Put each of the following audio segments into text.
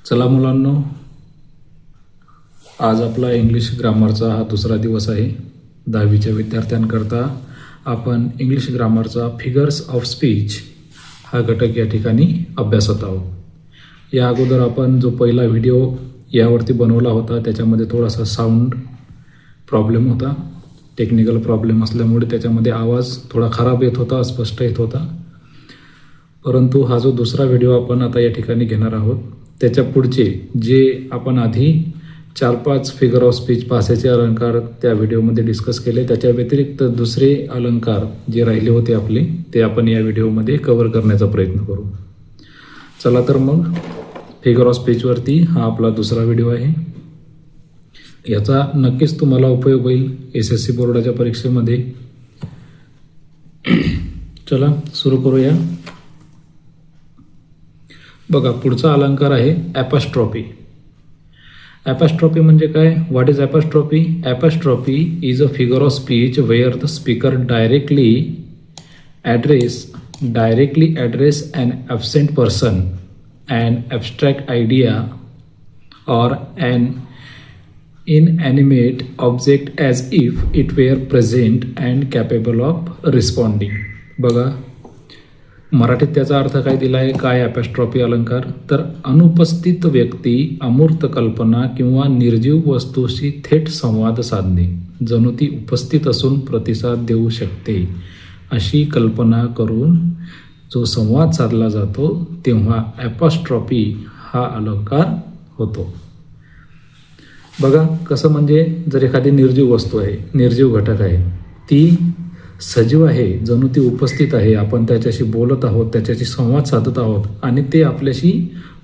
चला मुलांनो, आज आपला इंग्लिश ग्रामरचा हा दुसरा दिवस आहे. 10वीच्या विद्यार्थ्यांकरता आपण इंग्लिश ग्रामरचा फिगर्स ऑफ स्पीच हा घटक या ठिकाणी अभ्यासत आहोत. या अगोदर आपण जो पहिला व्हिडिओ यावरती बनवला होता त्याच्यामध्ये थोडासा साऊंड प्रॉब्लेम होता. टेक्निकल प्रॉब्लेम असल्यामुळे त्याच्यामध्ये आवाज थोडा खराब येत होता, अस्पष्ट येत होता. परंतु हा जो दुसरा व्हिडिओ आपण आता या ठिकाणी घेणार आहोत त्याच्या पुढचे जे आपण आधी 4-5 फिगर ऑफ स्पीच भाषेचे अलंकार त्या व्हिडिओमध्ये डिस्कस केले, त्याच्या व्यतिरिक्त दुसरे अलंकार जे राहिले होते आपले ते आपण या व्हिडिओमध्ये कव्हर करण्याचा प्रयत्न करू. चला तर मग फिगर ऑफ स्पीचवरती हा आपला दुसरा व्हिडिओ आहे. याचा नक्कीच तुम्हाला उपयोग होईल SSC बोर्डाच्या परीक्षेमध्ये. चला सुरू करूया. बघा, पुढचा अलंकार आहे ॲपॉस्ट्रॉफी. ॲपॉस्ट्रॉफी म्हणजे काय? What is apostrophe? Apostrophe is a figure of speech where the speaker directly address an absent person, an abstract idea, or an inanimate object as if it were present and capable of responding. बघा, मराठीत त्याचा अर्थ काय दिला आहे? काय apostrophe अलंकार? तर अनुपस्थित व्यक्ती अमूर्त कल्पना किंवा निर्जीव वस्तूशी थेट संवाद साधणे, जणू ती उपस्थित असून प्रतिसाद देऊ शकते अशी कल्पना करून जो संवाद साधला जातो तेव्हा ॲपॉस्ट्रॉफी हा अलंकार होतो. बघा कसं, म्हणजे जर एखादी निर्जीव वस्तू आहे, निर्जीव घटक आहे, ती सजीव आहे, जणू ती उपस्थित आहे, आपण त्याच्याशी बोलत आहोत, त्याच्याशी संवाद साधत आहोत आणि ते आपल्याशी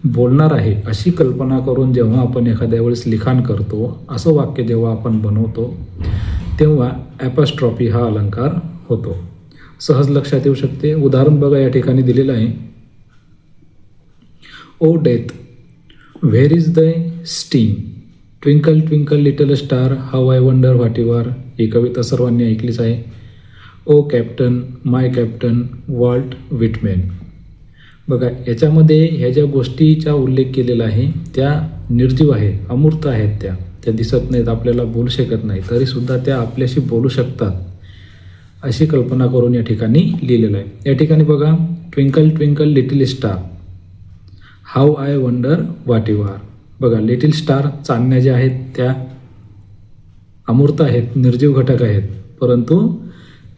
बोलणार आहे अशी कल्पना करून जेव्हा आपण एखाद्या वेळेस लिखाण करतो, असं वाक्य जेव्हा आपण बनवतो तेव्हा ॲपॉस्ट्रॉफी हा अलंकार होतो. सहज लक्षात येऊ शकते. उदाहरण बघा या ठिकाणी दिलेलं आहे. O death, where is the sting, twinkle twinkle little star, how I wonder what you are. ही कविता सर्वांनी ऐकलीच आहे. O captain, my captain, Walt Whitman. बघा, याच्यामध्ये ह्या ज्या गोष्टीचा उल्लेख केलेला आहे त्या निर्जीव आहे, अमूर्त आहेत, त्या दिसत नाहीत, आपल्याला बोलू शकत नाही, तरीसुद्धा त्या आपल्याशी बोलू शकतात अशी कल्पना करून या ठिकाणी लिहिलेलं आहे. या ठिकाणी बघा, twinkle twinkle little star, how I wonder what you are. बघा, लिटिल स्टार, चांदण्या ज्या आहेत त्या अमूर्त आहेत, निर्जीव घटक आहेत, परंतु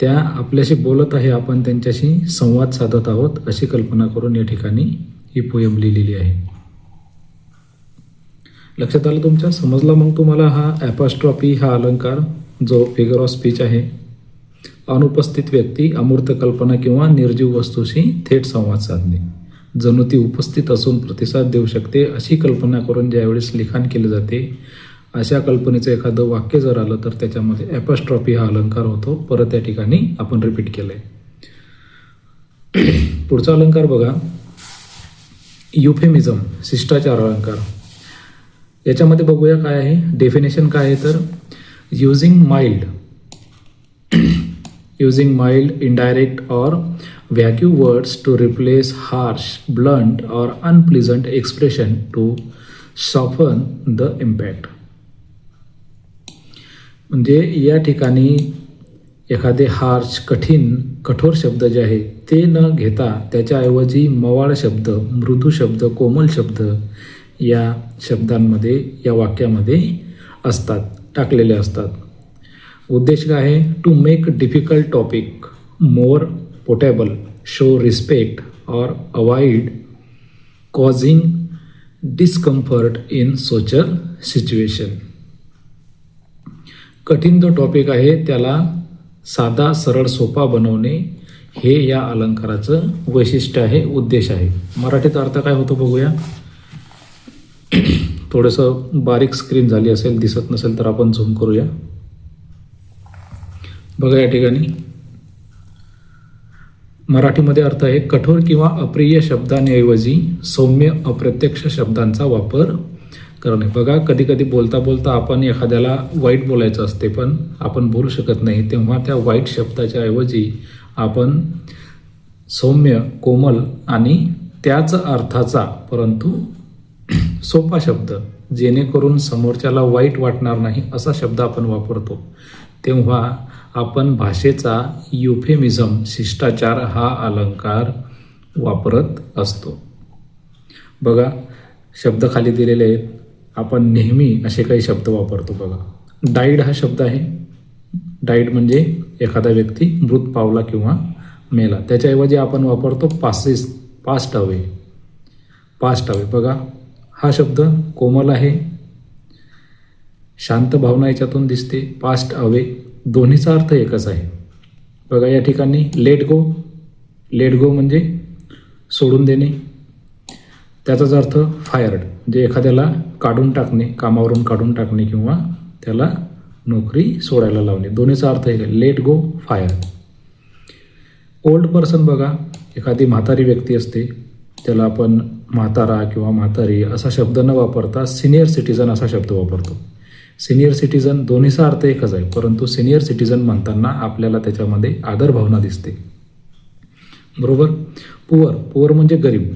त्या आपल्याशी बोलत आहे, आपण त्यांच्याशी संवाद साधत आहोत अशी कल्पना करून या ठिकाणी ही पोयम लिहिलेली आहे. लक्षात आलं तुमच्या? समजला मग तुम्हाला हा ॲपॉस्ट्रॉफी हा अलंकार जो फिगर ऑफ स्पीच आहे. अनुपस्थित व्यक्ती अमूर्त कल्पना किंवा निर्जीव वस्तूशी थेट संवाद साधणे, जणू ती उपस्थित असून प्रतिसाद देऊ शकते अशी कल्पना करून ज्यावेळेस लिखाण केले जाते, अशा कल्पनेचं एखादं वाक्य जर आलं तर त्याच्यामध्ये ॲपॉस्ट्रॉफी हा अलंकार होतो. परत या ठिकाणी आपण रिपीट केलंय. पुढचा अलंकार बघा, युफेमिझम, शिष्टाचार अलंकार. याच्यामध्ये बघूया काय आहे, डेफिनेशन काय आहे. तर using mild, indirect or vague words to replace harsh, blunt or unpleasant expression to soften the impact. म्हणजे या ठिकाणी एखादे हार्श, कठोर शब्द जे आहे ते न घेता त्याच्याऐवजी मवाळ शब्द, मृदू शब्द, कोमल शब्द या शब्दांमध्ये, या वाक्यामध्ये असतात, टाकलेले असतात. उद्देश काय आहे? To make difficult topic more potable, show respect और avoid causing discomfort in social situation. कठीण जो टॉपिक आहे त्याला साधा, सरळ, सोपा बनवणे हे या अलंकाराचं वैशिष्ट्य आहे, उद्देश आहे. मराठीत अर्थ काय होतो बघूया. थोडंसं बारीक स्क्रीन झाली असेल, दिसत नसेल तर आपण झूम करूया. बघा या ठिकाणी मराठीमध्ये अर्थ आहे, कठोर किंवा अप्रिय शब्दांऐवजी सौम्य अप्रत्यक्ष शब्दांचा वापर करणे. बघा, कधी कधी बोलता बोलता आपण एखाद्याला वाईट बोलायचं असते पण आपण बोलू शकत नाही, तेव्हा त्या वाईट शब्दाच्या ऐवजी आपण सौम्य, कोमल आणि त्याच अर्थाचा परंतु सोपा शब्द, जेणेकरून समोरच्याला वाईट वाटणार नाही असा शब्द आपण वापरतो तेव्हा आपण भाषेचा युफेमिझम, शिष्टाचार हा अलंकार वापरत असतो. बघा, शब्द खाली दिलेले आहेत. आपण नेहमी असे काही शब्द वापरतो. बघा, डाईड हा शब्द आहे. डाईड म्हणजे एखादा व्यक्ती मृत पावला किंवा मेला. त्याच्याऐवजी आपण वापरतो पास्ट अवे. बघा, हा शब्द कोमल आहे, शांत भावना याच्यातून दिसते. पास्ट अवे दोन्हीचा अर्थ एकच आहे. बघा, या ठिकाणी लेट गो म्हणजे सोडून देणे. त्याचाच अर्थ फायर्ड म्हणजे एखाद्याला काढून टाकणे, कामावरून काढून टाकणे किंवा त्याला नोकरी सोडायला लावणे. दोन्हीचा अर्थ एक आहे, let go, fire. Old person, बघा, एखादी म्हातारी व्यक्ती असते, त्याला आपण म्हातारा किंवा म्हातारी असा शब्द न वापरता सिनियर सिटीजन असा शब्द वापरतो. सिनियर सिटीजन दोन्हीचा अर्थ एकच आहे, परंतु सिनियर सिटीजन म्हणताना आपल्याला त्याच्यामध्ये आदर भावना दिसते. बरोबर. पुअर म्हणजे गरीब,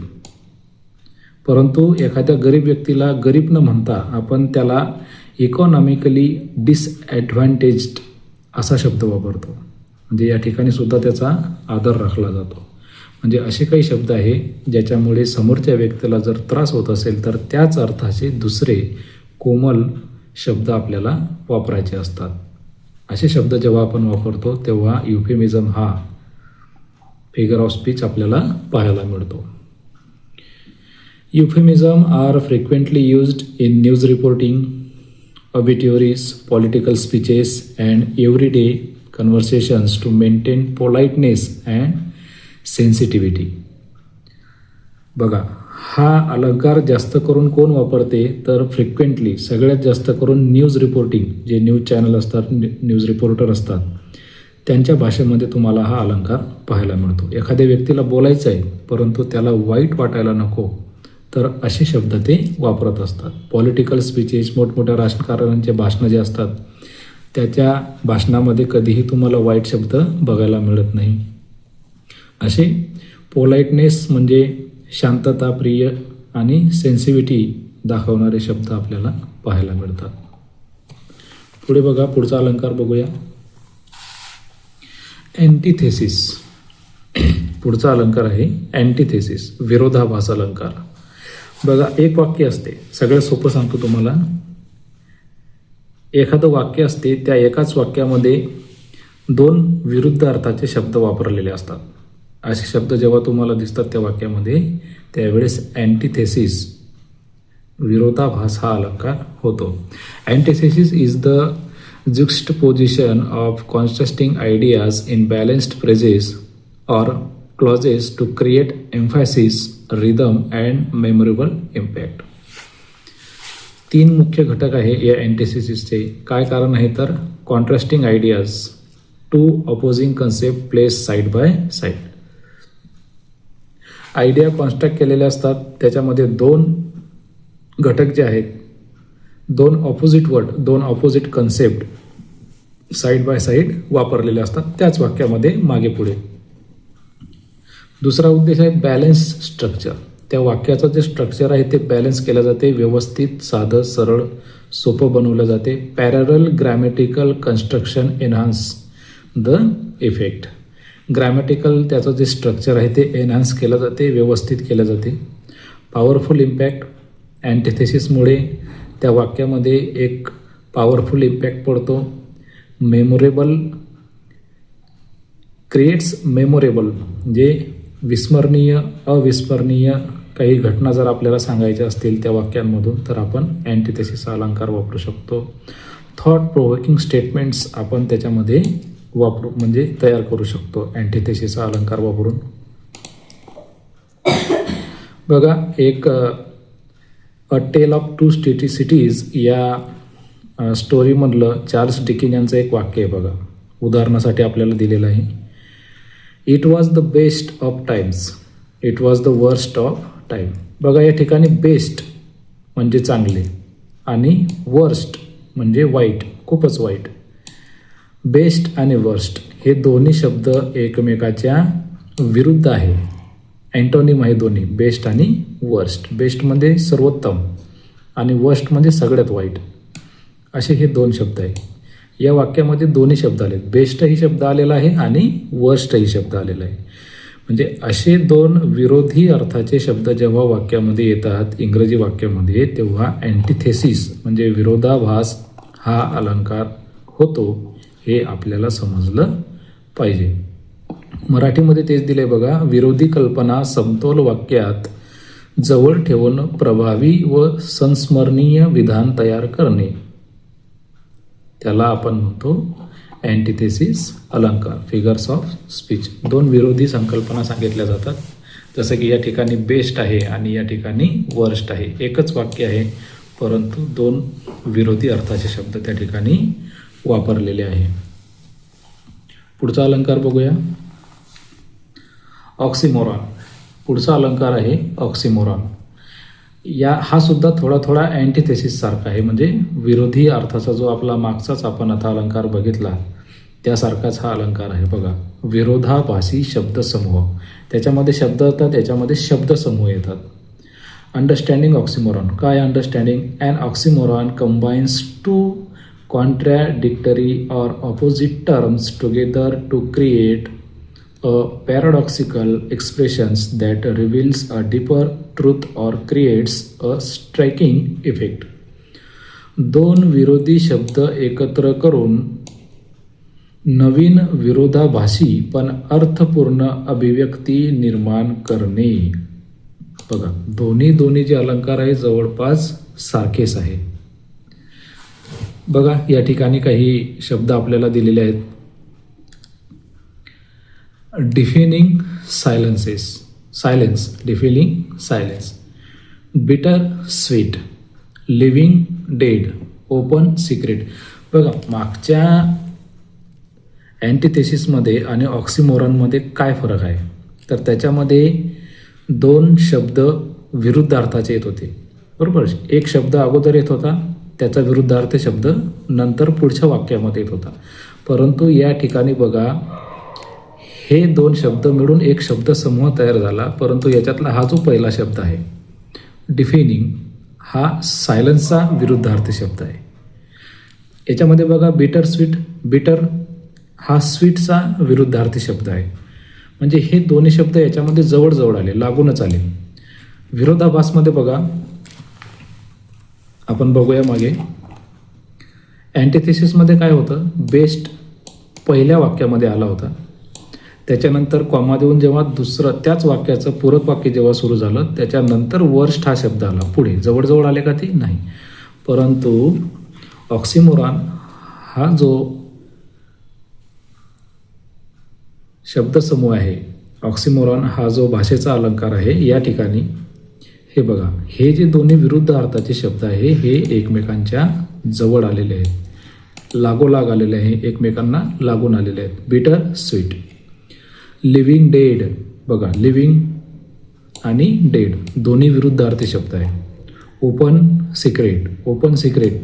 परंतु एखाद्या गरीब व्यक्तीला गरीब न म्हणता आपण त्याला इकॉनॉमिकली डिसॲडव्हान्टेज्ड असा शब्द वापरतो. म्हणजे या ठिकाणी सुद्धा त्याचा आदर राखला जातो. म्हणजे असे काही शब्द आहे ज्याच्यामुळे समोरच्या व्यक्तीला जर त्रास होत असेल तर त्याच अर्थाचे दुसरे कोमल शब्द आपल्याला वापरायचे असतात. असे शब्द जेव्हा आपण वापरतो तेव्हा युफेमिझम हा फिगर ऑफ स्पीच आपल्याला पाहायला मिळतो. Euphemisms are frequently used in news reporting, obituaries, political speeches, and everyday conversations to maintain politeness and sensitivity. बघा, हा अलंकार जास्त करून कोण वापरते तर फ्रिक्वेंटली सगळ्यात जास्त करून न्यूज रिपोर्टिंग, जे न्यूज चॅनल असतात, न्यूज रिपोर्टर असतात, त्यांच्या भाषेमध्ये तुम्हाला हा अलंकार पाहायला मिळतो. एखाद्या व्यक्तीला बोलायचं आहे परंतु त्याला वाईट वाटायला नको तर असे शब्द ते वापरत असतात. पॉलिटिकल स्पीचेस, मोठमोठ्या राजकारण्यांचे भाषणं जे असतात त्याच्या भाषणामध्ये कधीही तुम्हाला वाईट शब्द बघायला मिळत नाही. असे पोलाइटनेस म्हणजे शांतता, प्रिय आणि सेन्सिटिव्हिटी दाखवणारे शब्द आपल्याला पाहायला मिळतात. पुढे बघा, पुढचा अलंकार बघूया. अँटिथेसिस. पुढचा अलंकार आहे अँटिथेसिस, विरोधाभास अलंकार. बघा, एक वाक्य असते, सगळं सोपं सांगतो तुम्हाला. एखादं वाक्य असते, त्या एकाच वाक्यामध्ये दोन विरुद्ध अर्थाचे शब्द वापरलेले असतात. असे शब्द जेव्हा तुम्हाला दिसतात त्या वाक्यामध्ये त्यावेळेस अँटिथेसिस, विरोधाभास हा अलंकार होतो. Antithesis is the juxtaposition of contrasting ideas in balanced phrases or clauses to create emphasis, rhythm and memorable impact. तीन मुख्य घटक आहे या अँटिथेसिसचे. काय कारण आहे तर contrasting ideas, to opposing concept place side by side. Idea construct केलेले असतात, त्याच्यामध्ये दोन घटक जे आहेत, दोन ऑपोजिट वर्ड, दोन opposite concept side by side वापरलेले असतात त्याच वाक्यामध्ये मागे पुढे. दुसरा उद्देश आहे बॅलन्स स्ट्रक्चर. त्या वाक्याचं जे स्ट्रक्चर आहे ते बॅलन्स केलं जाते, व्यवस्थित, साधं, सरळ, सोपं बनवलं जाते. पॅरल grammatical construction enhance the effect. Grammatical त्याचं जे स्ट्रक्चर आहे ते एनहान्स केलं जाते, व्यवस्थित केलं जाते. Powerful impact. अँटिथेसिसमुळे त्या वाक्यामध्ये एक पॉवरफुल इम्पॅक्ट पडतो. मेमोरेबल, क्रिएट्स मेमोरेबल म्हणजे विस्मरणीय, अविस्मरणीय काही घटना जर आपल्याला सांगायच्या असतील त्या वाक्यांमधून तर आपण अँटिथेसिस अलंकार वापरू शकतो. थॉट प्रोव्होकिंग स्टेटमेंट्स आपण त्याच्यामध्ये वापरू म्हणजे तयार करू शकतो अँटिथेसिस अलंकार वापरून. बघा, एक अ टेल ऑफ टू सिटीज या स्टोरीमधलं चार्ल्स डिकिन्स यांचं एक वाक्य आहे. बघा, उदाहरणासाठी आपल्याला दिलेलं आहे. It was the best of times, it was the worst of time. बघा, या ठिकाणी बेस्ट म्हणजे चांगले आणि वर्स्ट म्हणजे वाईट, खूपच वाईट. बेस्ट आणि वर्स्ट हे दोन्ही शब्द एकमेकाच्या विरुद्ध आहे, अँटोनिम आहे दोन्ही, बेस्ट आणि वर्स्ट. बेस्ट म्हणजे सर्वोत्तम आणि वर्स्ट म्हणजे सगळ्यात वाईट, असे हे दोन शब्द आहे. या वाक्यामध्ये दोन्ही शब्द आले, बेस्टही शब्द आलेला आहे आणि वर्स्टही शब्द आलेला आहे. म्हणजे असे दोन विरोधी अर्थाचे शब्द जेव्हा वाक्यामध्ये येतात इंग्रजी वाक्यामध्ये, तेव्हा अँटिथेसिस म्हणजे विरोधाभास हा अलंकार होतो, हे आपल्याला समजलं पाहिजे. मराठीमध्ये तेच दिले बघा, विरोधी कल्पना समतोल वाक्यात जवळ ठेवून प्रभावी व संस्मरणीय विधान तयार करणे, त्याला आपण म्हणतो अँटिथेसिस अलंकार. Figures of speech. दोन विरोधी संकल्पना सांगितल्या जातात, जसं की या ठिकाणी बेस्ट आहे आणि या ठिकाणी वर्स्ट आहे. एकच वाक्य आहे परंतु दोन विरोधी अर्थाचे शब्द त्या ठिकाणी वापरलेले आहे. पुढचा अलंकार बघूया, ऑक्सिमोरॉन. पुढचा अलंकार आहे ऑक्सिमोरॉन. हा सुद्धा थोडा थोडा अँटिथेसिस सारखा आहे, म्हणजे विरोधी अर्थाचा जो आपला मागचाच आपण आता अलंकार बघितला त्यासारखाच हा अलंकार आहे. बघा, विरोधाभासी शब्दसमूह, त्याच्यामध्ये शब्द येतात, त्याच्यामध्ये शब्दसमूह येतात. Understanding oxymoron. काय understanding? An oxymoron combines two contradictory or opposite terms together to create a paradoxical expressions that reveals a deeper truth or creates a striking effect. दोन विरोधी शब्द एकत्र करून नवीन विरोधाभासी पण अर्थपूर्ण अभिव्यक्ती निर्माण करणे. बघा, दोन्ही जे अलंकार आहे जवळपास सारखेच आहे. बघा, या ठिकाणी काही शब्द आपल्याला दिलेले आहेत. Deafening silence, deafening silence. Bitter sweet, living dead, open secret. बघा, मागच्या अँटिथेसिसमध्ये आणि ऑक्सिमोरॉनमध्ये काय फरक आहे, तर त्याच्यामध्ये दोन शब्द विरुद्ध अर्थाचे येत होते, बरोबर. एक शब्द अगोदर येत होता, त्याचा विरुद्धार्थ शब्द नंतर पुढच्या वाक्यामध्ये येत होता. परंतु या ठिकाणी बघा, हे दोन शब्द मिळून एक शब्द समूह तयार झाला, परंतु याच्यातला हा जो पहिला शब्द आहे डिफिनिंग, हा सायलन्सचा विरुद्धार्थ शब्द आहे. याच्यामध्ये बघा, बिटर स्वीट, बिटर हा स्वीटचा विरुद्धार्थी शब्द आहे. म्हणजे हे दोन्ही शब्द याच्यामध्ये जवळ आले, लागूनच आले. विरोधाभासमध्ये बघा, आपण बघूया मागे अँटिथेसिसमध्ये काय होतं, बेस्ट पहिल्या वाक्यामध्ये आला होता, त्याच्यानंतर कॉमा देऊन जेव्हा दुसरं त्याच वाक्याचं पूरक वाक्य जेव्हा सुरू झालं त्याच्यानंतर वर्स्ट हा शब्द आला. पुढे जवळ आले का ते नाही. परंतु ऑक्सिमोरॉन हा जो शब्दसमूह आहे, ऑक्सिमोरॉन हा जो भाषेचा अलंकार आहे, या ठिकाणी हे बघा, हे जे दोन्ही विरुद्ध अर्थाचे शब्द आहे हे एकमेकांच्या जवळ आलेले आहेत, लागोलाग आलेले आहे, एकमेकांना लागून आलेले आहेत. बिटर स्वीट. Living dead. बघा, लिव्हिंग आणि डेड दोन्ही विरुद्धार्थी शब्द आहे. ओपन सिक्रेट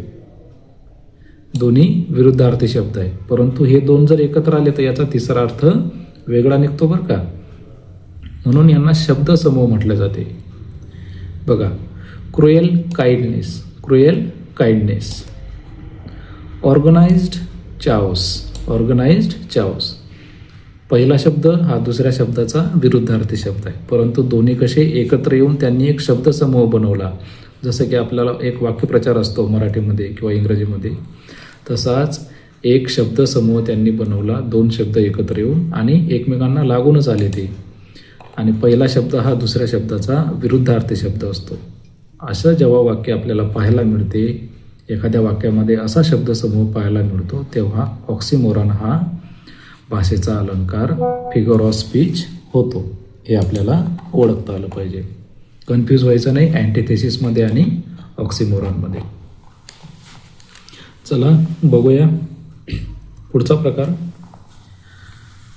दोन्ही विरुद्धार्थी शब्द आहे. परंतु हे दोन जर एकत्र आले तर याचा तिसरा अर्थ वेगळा निघतो बरं का, म्हणून यांना शब्दसमूह म्हटले जाते. बघा, क्रुएल काइंडनेस. Organised chaos. पहिला शब्द हा दुसऱ्या शब्दाचा विरुद्धार्थी शब्द आहे, परंतु दोन्ही कसे एकत्र येऊन त्यांनी एक शब्दसमूह बनवला. जसं की आपल्याला एक वाक्यप्रचार असतो मराठीमध्ये किंवा इंग्रजीमध्ये, तसाच एक शब्दसमूह त्यांनी बनवला, दोन शब्द एकत्र येऊन आणि एकमेकांना लागूनच आले ते. आणि पहिला शब्द हा दुसऱ्या शब्दाचा विरुद्धार्थी शब्द असतो. असं जेव्हा वाक्य आपल्याला पाहायला मिळते, एखाद्या वाक्यामध्ये असा शब्दसमूह पाहायला मिळतो, तेव्हा ऑक्सिमोरॉन हा भाषेचा अलंकार, फिगर ऑफ स्पीच होतो. हे आपल्याला ओळखता आलं पाहिजे, कन्फ्यूज व्हायचं नाही अँटिथेसिसमध्ये आणि ऑक्सिमोरॉनमध्ये. चला बघूया पुढचा प्रकार.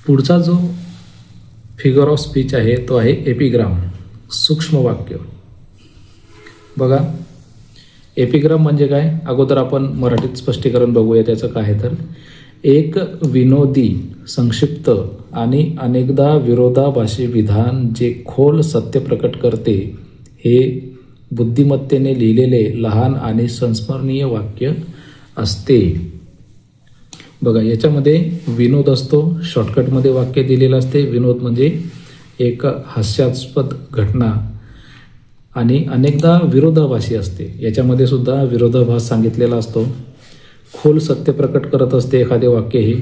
पुढचा जो फिगर ऑफ स्पीच आहे तो आहे एपिग्राम, सूक्ष्म वाक्य. बघा, एपिग्राम म्हणजे काय, अगोदर आपण मराठीत स्पष्टीकरण बघूया त्याचं काय आहे. तर एक विनोदी, संक्षिप्त आणि अनेकदा विरोधाभासी विधान जे खोल सत्य प्रकट करते, हे बुद्धिमत्तेने लिहिलेले लहान आणि संस्मरणीय वाक्य असते. बघा, याच्यामध्ये विनोद असतो. शॉर्टकटमध्ये वाक्य दिलेलं असते. विनोद म्हणजे एक हास्यास्पद घटना आणि अनेकदा विरोधाभासी असते. याच्यामध्ये सुद्धा विरोधाभास सांगितलेला असतो. खोल सत्य प्रकट करत असते एखादे वाक्य हे.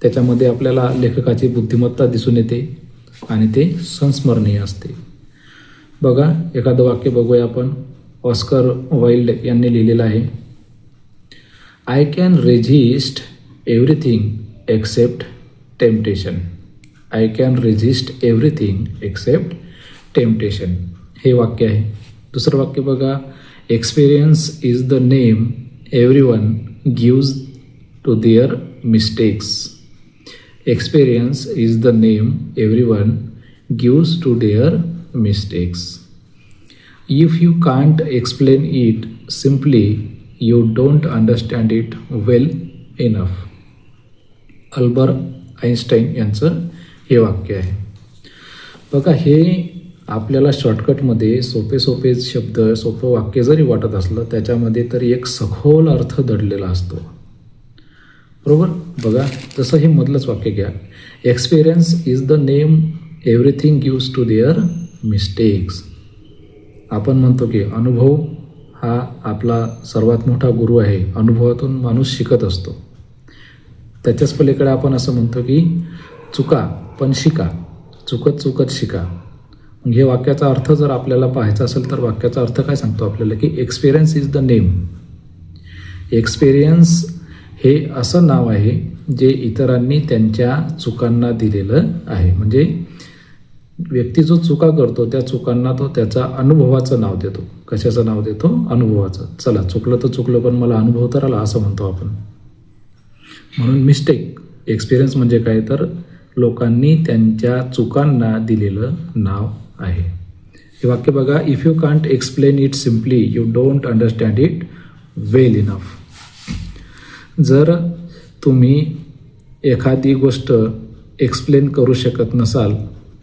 त्याच्यामध्ये आपल्याला लेखकाची बुद्धिमत्ता दिसून येते आणि ते संस्मरणीय असते. बघा, एखादं वाक्य बघूया आपण. ऑस्कर वाइल्ड यांनी लिहिलेलं आहे. I can resist everything except temptation. I can resist everything except temptation हे वाक्य आहे. दुसरं वाक्य बघा. Experience is the name everyone gives to their mistakes. Experience is the name everyone gives to their mistakes. If you can't explain it simply, you don't understand it well enough. Albert Einstein यांचं हे वाक्य आहे. बघा, हे आपल्याला शॉर्टकटमध्ये सोपे सोपे शब्द, सोपं वाक्य जरी वाटत असलं त्याच्यामध्ये तरी एक सखोल अर्थ दडलेला असतो. बरोबर. बघा, जसं हे मधलंच वाक्य घ्या. Experience is the name everything gives to their mistakes. आपण म्हणतो की अनुभव हा आपला सर्वात मोठा गुरु आहे. अनुभवातून माणूस शिकत असतो. त्याच्याच पलीकडे आपण असं म्हणतो की चुका पण शिका, चुकत चुकत शिका. हे वाक्याचा अर्थ जर आपल्याला पाहायचा असेल तर वाक्याचा अर्थ काय सांगतो आपल्याला की experience is the name. Experience हे असं नाव आहे जे इतरांनी त्यांच्या चुकांना दिलेलं आहे. म्हणजे व्यक्ती जो चुका करतो त्या चुकांना तो त्याचा अनुभवाचं नाव देतो. कशाचं नाव देतो? अनुभवाचं. चला, चुकलं तर चुकलं पण मला अनुभव तर आला असं म्हणतो आपण. म्हणून मिस्टेक, एक्सपिरियन्स म्हणजे काय तर लोकांनी त्यांच्या चुकांना दिलेलं नाव आहे. हे वाक्य बघा. If you can't explain it simply you don't understand it well enough. जर तुम्ही एखादी गोष्ट एक्सप्लेन करू शकत नसाल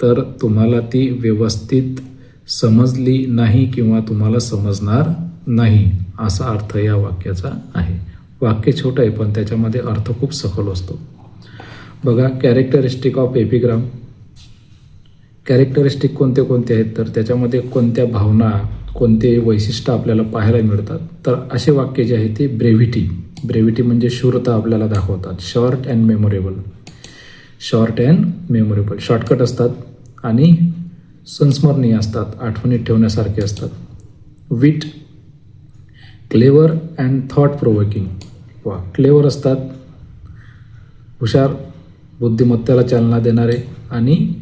तर तुम्हाला ती व्यवस्थित समजली नाही किंवा तुम्हाला समजणार नाही असा अर्थ या वाक्याचा आहे. वाक्य छोटं आहे पण त्याच्यामध्ये अर्थ खूप सखोल असतो. बघा, कॅरेक्टरिस्टिक ऑफ एपिग्राम. कॅरेक्टरिस्टिक कोणते कोणते आहेत तर त्याच्यामध्ये कोणत्या भावना, कोणते वैशिष्ट्य आपल्याला पाहायला मिळतात. तर असे वाक्य जे आहे ते ब्रेव्हिटी. ब्रेव्हिटी म्हणजे शूरता आपल्याला दाखवतात. Short and memorable. Short and memorable shortcut असतात आणि संस्मरणीय असतात, आठवणीत ठेवण्यासारखे असतात. विट, क्लेवर अँड थॉट प्रोवोकिंग. वा, क्लेवर असतात, हुशार, बुद्धिमत्तेला चालना देणारे आणि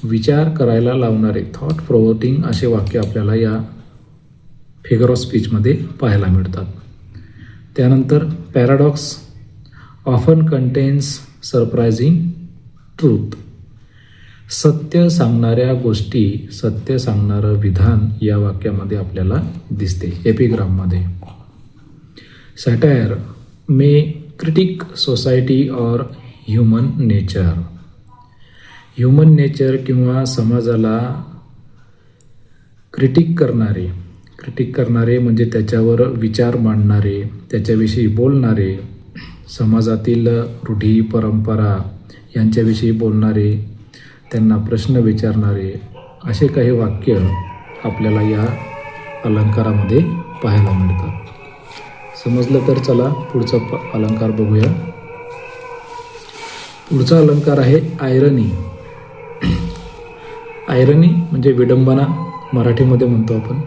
विचार करायला लावणारे. थॉट प्रोवोकिंग असे वाक्य आपल्याला या फिगर ऑफ स्पीचमध्ये पाहायला मिळतात. त्यानंतर paradox. Often contains surprising truth. सत्य सांगणाऱ्या गोष्टी, सत्य सांगणारं विधान या वाक्यामध्ये आपल्याला दिसते एपिग्राममध्ये. Satire may critique society or human nature. Human nature किंवा समाजाला क्रिटिक करणारे म्हणजे त्याच्यावर विचार मांडणारे, त्याच्याविषयी बोलणारे, समाजातील रूढी परंपरा यांच्याविषयी बोलणारे, त्यांना प्रश्न विचारणारे असे काही वाक्य आपल्याला या अलंकारामध्ये पाहायला मिळतात. समजलं तर चला पुढचा अलंकार बघूया. पुढचा अलंकार आहे आयरनी. आयरनी म्हणजे विडंबना मराठीमध्ये म्हणतो आपण.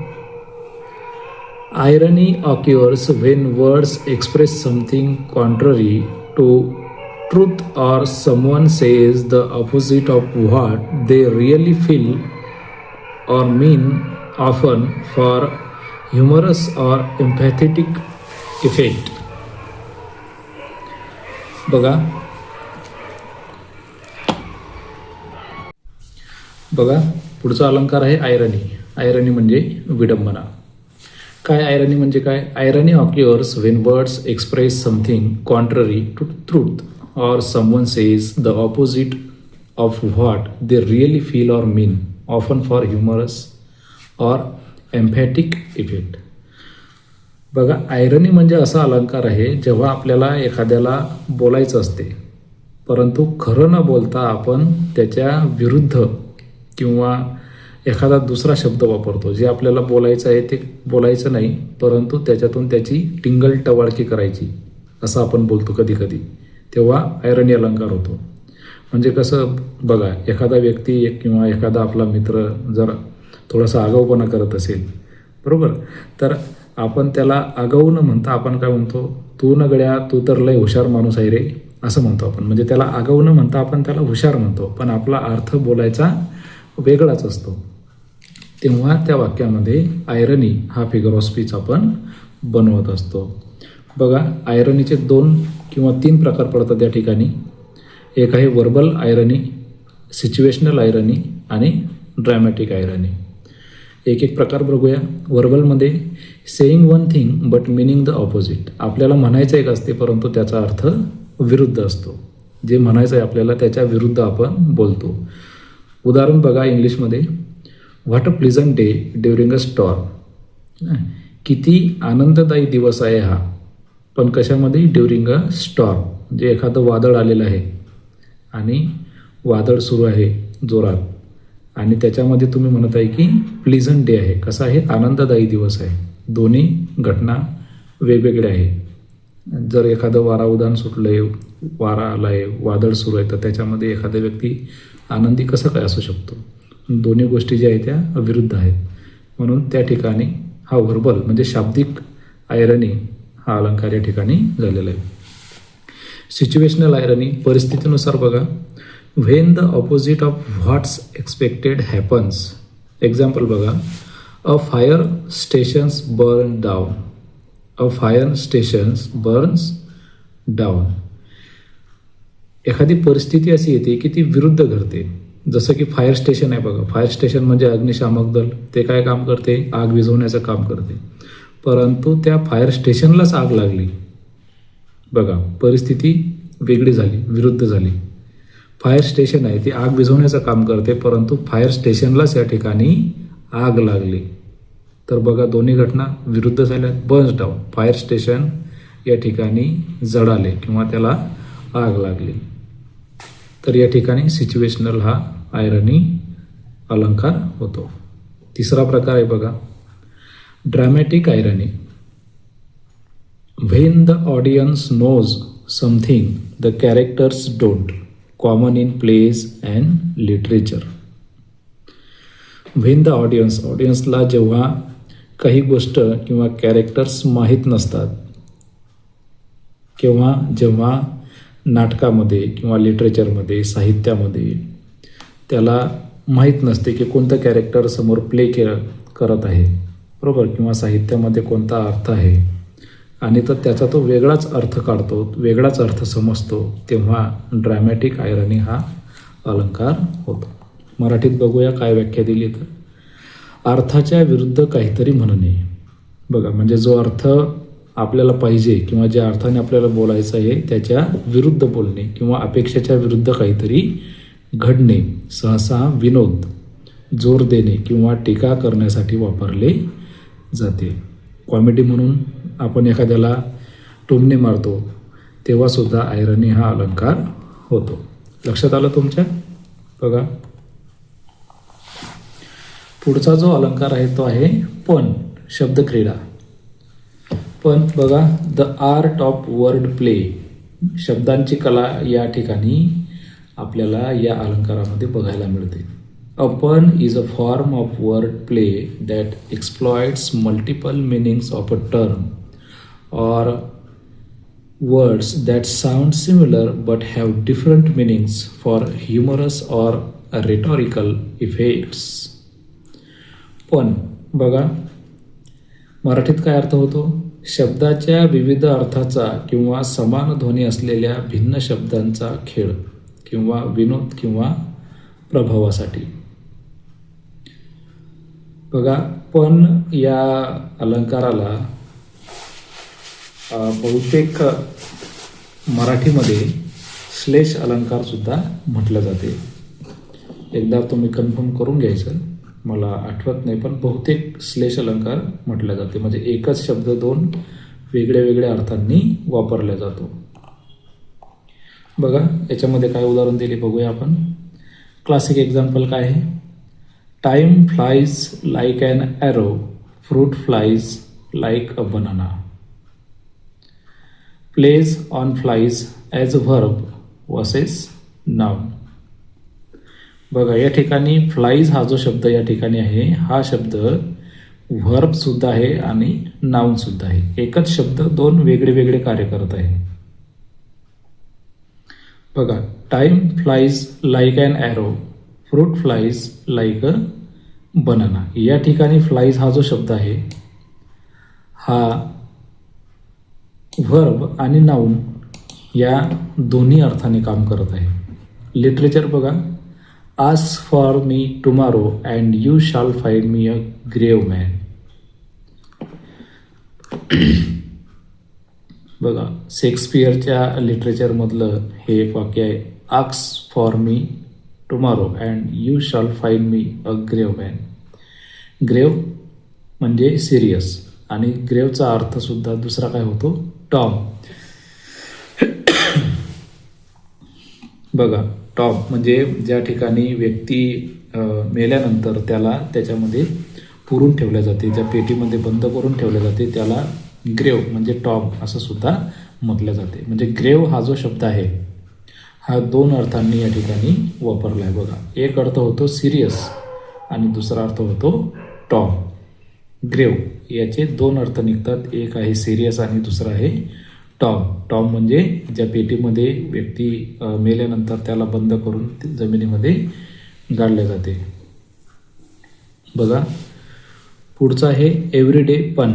Irony occurs when words express something contrary to truth or someone says the opposite of what they really feel or mean, often for humorous or empathetic effect. बघा पुढचा अलंकार आहे आयरनी. आयरनी म्हणजे विडंबना. काय आयरनी म्हणजे काय? Irony occurs when words express something contrary to truth or someone says the opposite of what they really feel or mean, often for humorous or emphatic effect. बघा, आयरनी म्हणजे असा अलंकार आहे जेव्हा आपल्याला एखाद्याला बोलायचं असते परंतु खरं न बोलता आपण त्याच्या विरुद्ध किंवा एखादा दुसरा शब्द वापरतो. जे आपल्याला बोलायचं आहे ते बोलायचं नाही परंतु त्याच्यातून त्याची टिंगल टवाळकी करायची असं आपण बोलतो कधी कधी, तेव्हा आयरनी अलंकार होतो. म्हणजे कसं बघा, एखादा व्यक्ती किंवा एखादा आपला मित्र जर थोडासा आगाऊपणा करत असेल, बरोबर, तर आपण त्याला आगाऊ न म्हणता आपण काय म्हणतो, तू न गड्या तू तर लय हुशार माणूस आहे रे, असं म्हणतो आपण. म्हणजे त्याला आगाऊ न म्हणता आपण त्याला हुशार म्हणतो पण आपला अर्थ बोलायचा वेगळाच असतो. तेव्हा त्या वाक्यामध्ये आयरनी हा फिगर ऑफ स्पीच आपण बनवत असतो. बघा, आयरनीचे 2 किंवा 3 प्रकार पडतात या ठिकाणी. एक आहे वर्बल आयरनी, सिच्युएशनल आयरनी आणि ड्रॅमॅटिक आयरनी. एक एक प्रकार बघूया. वर्बलमध्ये saying one thing but meaning the opposite. आपल्याला म्हणायचं एक असते परंतु त्याचा अर्थ विरुद्ध असतो. जे म्हणायचं आहे आपल्याला त्याच्या विरुद्ध आपण बोलतो. उदाहरण बघा इंग्लिशमध्ये, what a pleasant day during a storm. किती आनंददायी दिवस आहे हा, पण कशामध्ये, ड्युरिंग अ स्टॉर्म. म्हणजे एखादं वादळ आलेलं आहे आणि वादळ सुरू आहे जोरात आणि त्याच्यामध्ये तुम्ही म्हणत आहे की प्लिझंट डे आहे. कसा आहे, आनंददायी दिवस आहे. दोन्ही घटना वेगवेगळ्या आहे. जर एखादं उदाहरण सुटलं आहे, वारा आला आहे, वादळ सुरू आहे, तर त्याच्यामध्ये एखादा व्यक्ती आनंदी कसं काय असू शकतो. दोन्ही गोष्टी ज्या आहेत त्या विरुद्ध आहेत. म्हणून त्या ठिकाणी हा व्हर्बल म्हणजे शाब्दिक आयरनी हा अलंकार या ठिकाणी झालेला आहे. सिच्युएशनल आयरनी परिस्थितीनुसार बघा, when the opposite of what's expected happens. Example बघा, a fire stations burn down. A fire stations burns down. एखादी परिस्थिती अशी येते की ती विरुद्ध घडते. जसं की फायर स्टेशन आहे बघा, फायर स्टेशन म्हणजे अग्निशामक दल. ते काय काम करते, आग विझवण्याचं काम करते. परंतु त्या फायर स्टेशनलाच आग लागली. बघा, परिस्थिती वेगळी झाली, विरुद्ध झाली. फायर स्टेशन आहे, ती आग विझवण्याचं काम करते परंतु फायर स्टेशनलाच या ठिकाणी आग लागली. तर बघा, दोन्ही घटना विरुद्ध झाल्या. बर्न्स डाऊन, फायर स्टेशन या ठिकाणी जळाले किंवा त्याला आग लागली. तर या ठिकाणी सिच्युएशनल हा आयरनी अलंकार होतो. तिसरा प्रकार आहे बघा, dramatic irony. When the audience knows something the characters don't, common in plays and literature. When the ऑडियन्सला जेव्हा काही गोष्ट किंवा कॅरेक्टर्स माहीत नसतात किंवा जेव्हा नाटकामध्ये किंवा लिटरेचरमध्ये, साहित्यामध्ये त्याला माहीत नसते की कोणतं कॅरेक्टर समोर प्ले करत आहे, बरोबर, किंवा साहित्यामध्ये कोणता अर्थ आहे आणि तर त्याचा तो वेगळाच अर्थ काढतो, वेगळाच अर्थ समजतो, तेव्हा ड्रॅमॅटिक आयरनी हा अलंकार होतो. मराठीत बघूया काय व्याख्या दिली तर, अर्थाच्या विरुद्ध काहीतरी म्हणणे. बघा, म्हणजे जो अर्थ आपल्याला पाहिजे किंवा ज्या अर्थाने आपल्याला बोलायचं आहे त्याच्या विरुद्ध बोलणे किंवा अपेक्षेच्या विरुद्ध काहीतरी घडणे. सहसा विनोद, जोर देणे किंवा टीका करण्यासाठी वापरले जाते. कॉमेडी म्हणून आपण एखाद्याला टोमणे मारतो तेव्हासुद्धा आयरनी हा अलंकार होतो. लक्षात आलं तुमच्या? बघा, पुढचा जो अलंकार आहे तो आहे पण, शब्दक्रीडा. पण बघा, the art of word play, शब्दांची कला या ठिकाणी आपल्याला या अलंकारामध्ये बघायला मिळते. A pun is a form of word play that exploits multiple meanings of a term or words that sound similar but have different meanings for humorous or rhetorical effects. पण बघा, मराठीत काय अर्थ होतो? शब्दाच्या विविध अर्थाचा किंवा समान ध्वनी असलेल्या भिन्न शब्दांचा खेळ किंवा विनोद किंवा प्रभावासाठी. बघा, पण या अलंकाराला बहुतेक मराठीमध्ये श्लेष अलंकार सुद्धा म्हटलं जाते. एकदा तुम्ही कन्फर्म करून घ्यायचं. मला आठवत नाही, पण बहुतेक श्लेष अलंकार म्हटला जाते, म्हणजे एकच शब्द दोन वेगळ्या वेगळ्या अर्थांनी वापरला जातो. बघा याच्यामध्ये काय उदाहरण दिले बघूया आपण. क्लासिक एक्झाम्पल काय आहे? Time flies like an arrow, fruit flies like a banana. Plays on flies as a verb versus noun. बघा या ठिकाणी फ्लाइज हा जो शब्द या ठिकाणी आहे, हा शब्द व्हर्ब सुद्धा आहे आणि नाउन सुद्धा आहे. एकच शब्द दोन वेगळे वेगळे कार्य करत आहे. बघा, time flies like an arrow, fruit flies like a banana. या ठिकाणी फ्लाइज हा जो शब्द आहे हा व्हर्ब आणि नाउन या दोन्ही अर्थाने काम करत आहे. लिटरेचर बघा, ask for me tomorrow and you shall find me a grave man. बघा शेक्सपियरच्या लिटरेचरमधलं हे एक वाक्य आहे, ask for me tomorrow and you shall find me a grave man. ग्रेव म्हणजे सिरियस आणि ग्रेवचा अर्थसुद्धा दुसरा काय होतो? टॉम. बघा टॉम म्हणजे ज्या ठिकाणी व्यक्ती मेल्यानंतर त्याला त्याच्यामध्ये पुरून ठेवल्या जाते, ज्या पेटीमध्ये बंद करून ठेवल्या जाते त्याला ग्रेव म्हणजे टॉम असं सुद्धा म्हटलं जाते. म्हणजे ग्रेव हा जो शब्द आहे हा दोन अर्थांनी या ठिकाणी वापरला आहे. बघा, एक अर्थ होतो सिरियस आणि दुसरा अर्थ होतो टॉम. ग्रेव याचे दोन अर्थ निघतात, एक आहे सिरियस आणि दुसरा आहे टॉम. टॉम म्हणजे ज्या पेटीमध्ये व्यक्ती मेल्यानंतर त्याला बंद करून जमिनीमध्ये गाडले जाते. बघा पुढचं आहे everyday pun.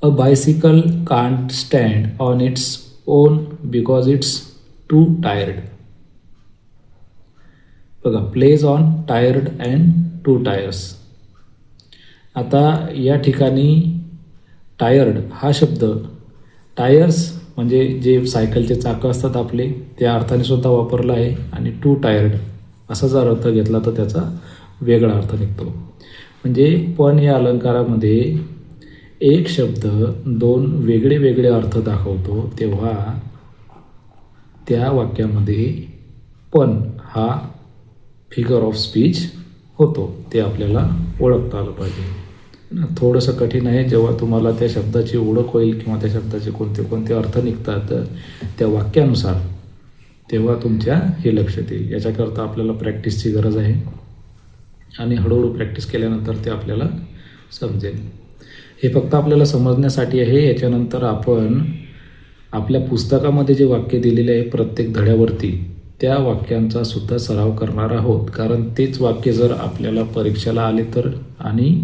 A bicycle can't stand on its own because it's two tired. बघा, plays on tired and two tires. आता या ठिकाणी टायर्ड हा शब्द टायर्स म्हणजे जे सायकलचे चाकं असतात आपले त्या अर्थाने सुद्धा वापरला आहे आणि टू टायर्ड असा जर अर्थ घेतला तर त्याचा वेगळा अर्थ निघतो. म्हणजे पण या अलंकारामध्ये एक शब्द दोन वेगळे वेगळे अर्थ दाखवतो तेव्हा त्या वाक्यामध्ये पण हा फिगर ऑफ स्पीच होतो. ते आपल्याला ओळखता आलं पाहिजे. थोडंसं कठीण आहे, जेव्हा तुम्हाला त्या शब्दाची ओळख होईल किंवा त्या शब्दाचे कोणते कोणते अर्थ निघतात त्या वाक्यानुसार तेव्हा तुमच्या हे लक्षात येईल. याच्याकरता आपल्याला प्रॅक्टिसची गरज आहे आणि हळूहळू प्रॅक्टिस केल्यानंतर ते आपल्याला समजेल. हे फक्त आपल्याला समजण्यासाठी आहे. याच्यानंतर आपण आपल्या पुस्तकामध्ये जे वाक्य दिलेले आहे प्रत्येक धड्यावरती त्या वाक्यांचा सुद्धा सराव करणार आहोत. कारण तेच वाक्य जर आपल्याला परीक्षेला आले तर आणि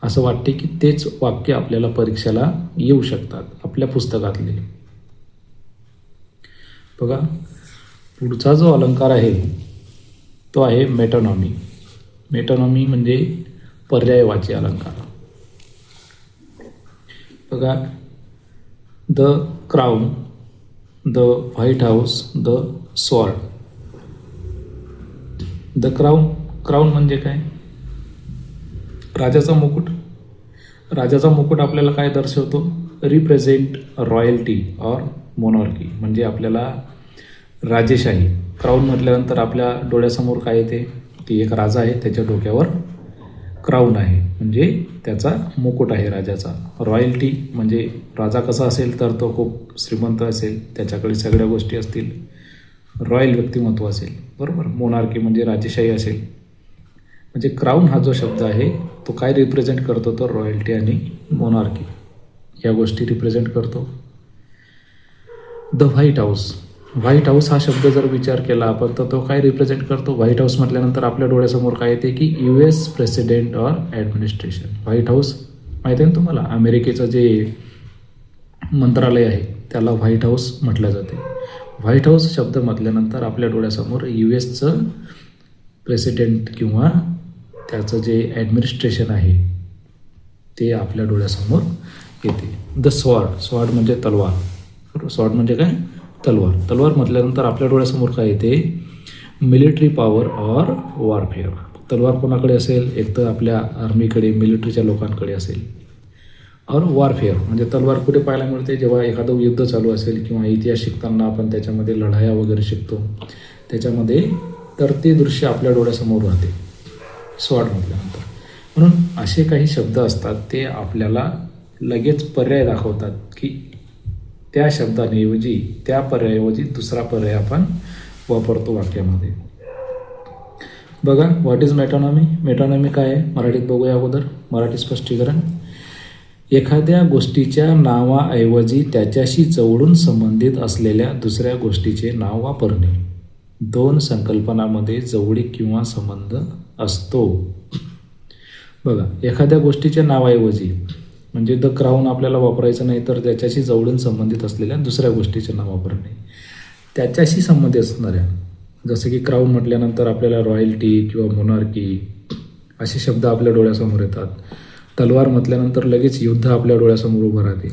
असं वाटते की तेच वाक्य आपल्याला परीक्षेला येऊ शकतात आपल्या पुस्तकातले. बघा पुढचा जो अलंकार आहे तो आहे मेटोनॉमी. मेटोनॉमी म्हणजे पर्यायवाची अलंकार. बघा, the crown, the white house, the sword. The crown, crown म्हणजे काय? राजाचा मुकुट. राजाचा मुकुट आपल्याला काय दर्शवतो? रिप्रेझेंट रॉयल्टी ऑर मोनॉर्की, म्हणजे आपल्याला राजेशाही. क्राउन म्हटल्यानंतर आपल्या डोळ्यासमोर काय येते की एक राजा आहे, त्याच्या डोक्यावर क्राउन आहे म्हणजे त्याचा मुकुट आहे राजाचा. रॉयल्टी म्हणजे राजा कसा असेल तर तो खूप श्रीमंत असेल, त्याच्याकडे सगळ्या गोष्टी असतील, रॉयल व्यक्तिमत्व असेल, बरोबर. मोनार्की म्हणजे राजेशाही असेल. म्हणजे क्राउन हा जो शब्द आहे तो काय रिप्रेझेंट करतो? तर रॉयल्टी आणि मोनार्की या गोष्टी रिप्रेझेंट करतो. The white house. White house हा शब्द जर विचार केला आपण तर तो काय रिप्रेझेंट करतो? व्हाईट हाऊस म्हटल्यानंतर आपल्या डोळ्यासमोर काय येते की US president or administration. White house माहिती आहे ना तुम्हाला, अमेरिकेचं जे मंत्रालय आहे त्याला व्हाईट हाऊस म्हटलं जाते. व्हाईट हाऊस शब्द म्हटल्यानंतर आपल्या डोळ्यासमोर USचं प्रेसिडेंट किंवा त्याचं जे ॲडमिनिस्ट्रेशन आहे ते आपल्या डोळ्यासमोर येते. The sword. स्वॉर्ड म्हणजे तलवार. स्वॉर्ड म्हणजे काय? तलवार. तलवार म्हटल्यानंतर आपल्या डोळ्यासमोर काय येते? Military power or warfare. तलवार कोणाकडे असेल? एक तर आपल्या आर्मीकडे, मिलिटरीच्या लोकांकडे असेल. और वॉरफेअर म्हणजे तलवार कुठे पाहायला मिळते? जेव्हा एखादं युद्ध चालू असेल किंवा इतिहास शिकताना आपण त्याच्यामध्ये लढाया वगैरे शिकतो त्याच्यामध्ये, तर ते दृश्य आपल्या डोळ्यासमोर राहते स्वॉर्ड म्हटल्यानंतर. म्हणून असे काही शब्द असतात ते आपल्याला लगेच पर्याय दाखवतात की त्या शब्दांऐवजी, त्या पर्यायाऐवजी दुसरा पर्याय आपण वापरतो वाक्यामध्ये. बघा, व्हॉट इज मेटॉनॉमी? मेटॉनॉमी काय आहे मराठीत बघूया अगोदर. मराठी स्पष्टीकरण: एखाद्या गोष्टीच्या नावाऐवजी त्याच्याशी जवळून संबंधित असलेल्या दुसऱ्या गोष्टीचे नाव वापरणे. दोन संकल्पनांमध्ये जवळीक किंवा संबंध असतो. बघा, एखाद्या गोष्टीच्या नावाऐवजी म्हणजे द क्राऊन आपल्याला वापरायचं नाही, तर त्याच्याशी जवळून संबंधित असलेल्या दुसऱ्या गोष्टीचे नाव वापरणे. त्याच्याशी संबंधित असणाऱ्या, जसं की क्राऊन म्हटल्यानंतर आपल्याला रॉयल्टी किंवा मोनार्की असे शब्द आपल्या डोळ्यासमोर येतात. तलवार म्हटल्यानंतर लगेच युद्ध आपल्या डोळ्यासमोर उभं राहते.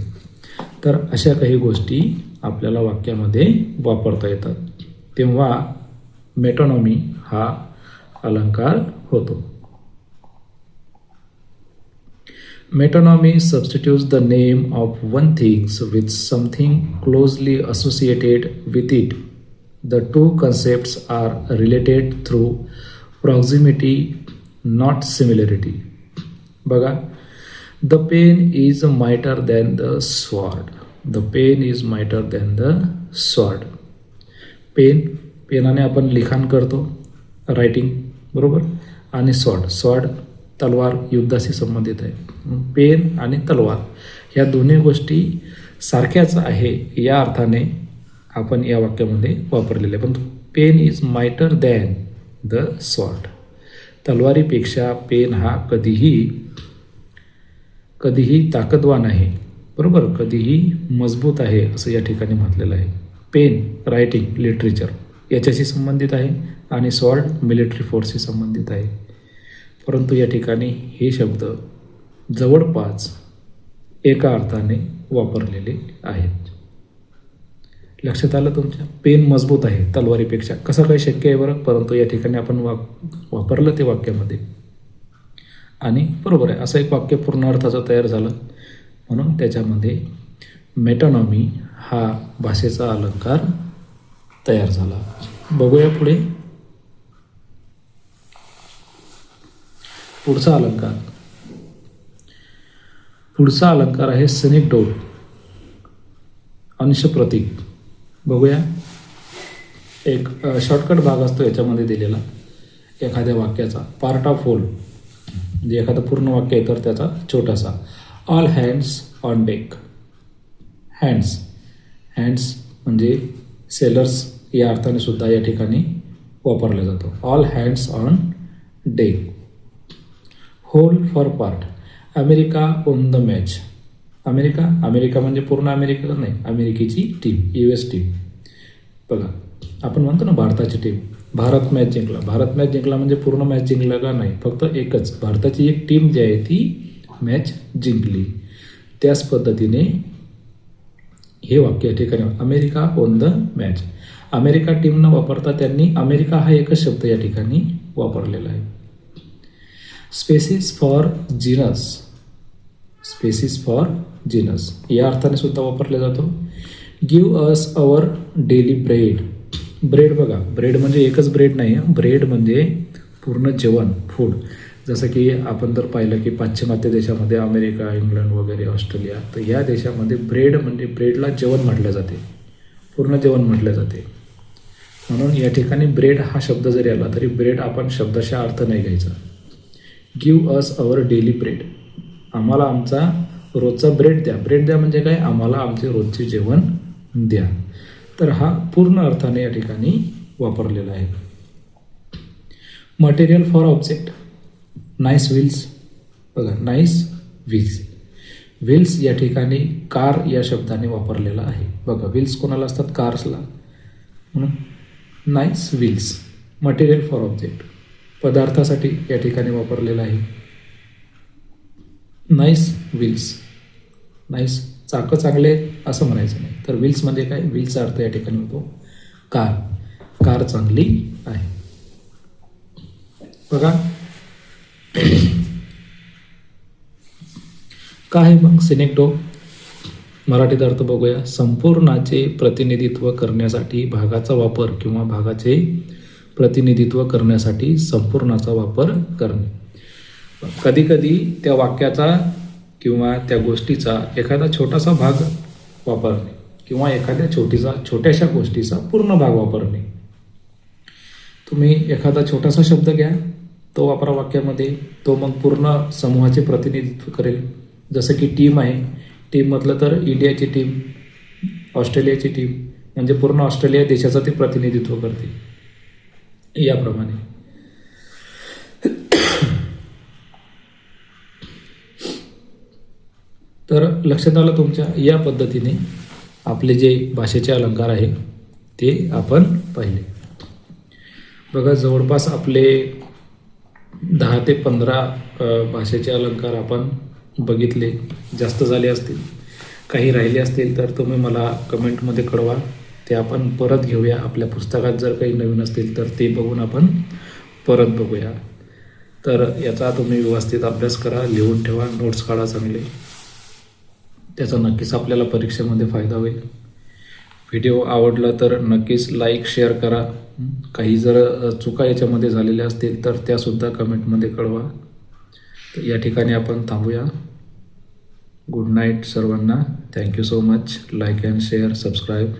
तर अशा काही गोष्टी आपल्याला वाक्यामध्ये वापरता येतात, तेव्हा मेटॉनॉमी हा अलंकार होतो. Metonymy substitutes the name of one thing with something closely associated with it. The two concepts are related through proximity, not similarity. बघा, the pen is mightier than the sword. The pen is mightier than the sword. पेनाने आपण लिखाण करतो, writing, बरोबर. आणि sword तलवार युद्धाशी संबंधित आहे. पेन आणि तलवार ह्या दोन्ही गोष्टी सारख्याच आहे या अर्थाने आपण या वाक्यामध्ये वापरलेले. पण pen is mightier than the sword. तलवारीपेक्षा पेन हा कधीही ताकदवान आहे, बरोबर, कधीही मजबूत आहे असं या ठिकाणी म्हटलेलं आहे. पेन रायटिंग, लिटरेचर याच्याशी संबंधित आहे आणि स्वॉर्ड मिलिटरी फोर्सशी संबंधित आहे. परंतु या ठिकाणी हे शब्द जवळपास एका अर्थाने वापरलेले आहेत. लक्षात आलं तुमच्या? पेन मजबूत आहे तलवारीपेक्षा, कसं काही शक्य आहे बरं, परंतु या ठिकाणी आपण वापरलं ते वाक्यामध्ये आणि बरोबर आहे असं एक वाक्य पूर्ण अर्थाचं तयार झालं. म्हणून त्याच्यामध्ये मेटॉनॉमी हा भाषेचा अलंकार तयार झाला. बघूया पुढचा अलंकार आहे सेनेक्डोट, अंश प्रतीक. बघूया, एक शॉर्टकट भाग असतो याच्यामध्ये दिलेला एखाद्या वाक्याचा. पार्ट ऑफ होल म्हणजे एखादं पूर्ण वाक्य आहे तर त्याचा छोटासा. All hands on deck. Hands म्हणजे सेलर्स या अर्थाने सुद्धा या ठिकाणी वापरला जातो. All hands on deck. Whole for part. America on the match. America म्हणजे पूर्ण अमेरिका नाही, अमेरिकेची टीम, US टीम. बघा, आपण म्हणतो ना भारताची टीम, भारत मॅच जिंकला म्हणजे पूर्ण मॅच जिंकला का नाही, फक्त एकच भारताची एक टीम जी आहे ती मॅच जिंकली. त्याच पद्धतीने हे वाक्य या ठिकाणी America on the match. America team न वापरता त्यांनी अमेरिका हा एकच शब्द या ठिकाणी वापरलेला आहे. स्पेसिस फॉर जीनस या अर्थाने सुद्धा वापरला जातो. Give us our daily bread. बघा, ब्रेड म्हणजे एकच ब्रेड नाही, ब्रेड म्हणजे पूर्ण जेवण, फूड. जसं की आपण जर पाहिलं की पाश्चिमात्य देशामध्ये अमेरिका, इंग्लंड वगैरे, ऑस्ट्रेलिया, तर या देशामध्ये ब्रेड म्हणजे ब्रेडला जेवण म्हटलं जाते, पूर्ण जेवण म्हटलं जाते. म्हणून या ठिकाणी ब्रेड हा शब्द जरी आला तरी ब्रेड आपण शब्दशः अर्थ नाही घ्यायचा. Give us our daily bread. आम्हाला आमचा रोजचा ब्रेड द्या म्हणजे काय, आम्हाला आमचे रोजचे जेवण द्या. तर हा पूर्ण अर्थाने या ठिकाणी वापरलेला आहे. Material for object. Nice wheels. बघा, नाईस व्हील्स या ठिकाणी कार या शब्दाने वापरलेला आहे. बघा, व्हील्स कोणाला असतात? कार्सला. म्हणून nice wheels. Material for object पदार्थासाठी या ठिकाणी वापरलेला आहे. Nice wheels. नाईस चाकं चांगले असं म्हणायचं नाही, तर व्हील्स म्हणजे काय, व्हील्सचा अर्थ या ठिकाणी होतो कार चांगली आहे. बघा काय आहे मग सिनेक्टो. मराठीत अर्थ बघूया. संपूर्णाचे प्रतिनिधित्व करण्यासाठी भागाचा वापर किंवा भागाचे प्रतिनिधित्व करण्यासाठी संपूर्णाचा वापर करणे. कधी कधी त्या वाक्याचा किंवा त्या गोष्टीचा एखादा छोटासा भाग वापरणे किंवा एखाद्या छोट्याशा गोष्टीचा पूर्ण भाग वापरणे. तुम्ही एखादा छोटासा शब्द घ्या, तो वापरा वाक्यामध्ये, तो मग पूर्ण समूहाचे प्रतिनिधित्व करेल. जसं की टीम आहे, टीम म्हटलं तर इंडियाची टीम, ऑस्ट्रेलियाची टीम, म्हणजे पूर्ण ऑस्ट्रेलिया देशाचं ते प्रतिनिधित्व करते. याप्रमाणे तर लक्षात आलं तुमच्या. या पद्धतीने आपले जे भाषेचे अलंकार आहे ते आपण पाहिले. बघा जवळपास आपले 10 ते 15 भाषेचे अलंकार आपण बघितले. जास्त झाले असतील, काही राहिले असतील तर तुम्ही मला कमेंटमध्ये कळवा. ते आपण परत घेऊया. आपल्या पुस्तकात जर काही नवीन असतील तर ते बघून आपण परत बघूया. तर याचा तुम्ही व्यवस्थित अभ्यास करा, लिहून ठेवा, नोट्स काढा चांगले. त्याचा नक्कीच आपल्याला परीक्षेमध्ये फायदा होईल. व्हिडिओ आवडला तर नक्कीच लाईक शेअर करा. काही जर चुका याच्यामध्ये झालेल्या असतील तर त्यासुद्धा कमेंटमध्ये कळवा. तर या ठिकाणी आपण थांबूया. गुड नाईट सर्वांना. Thank you so much. Like and share, subscribe.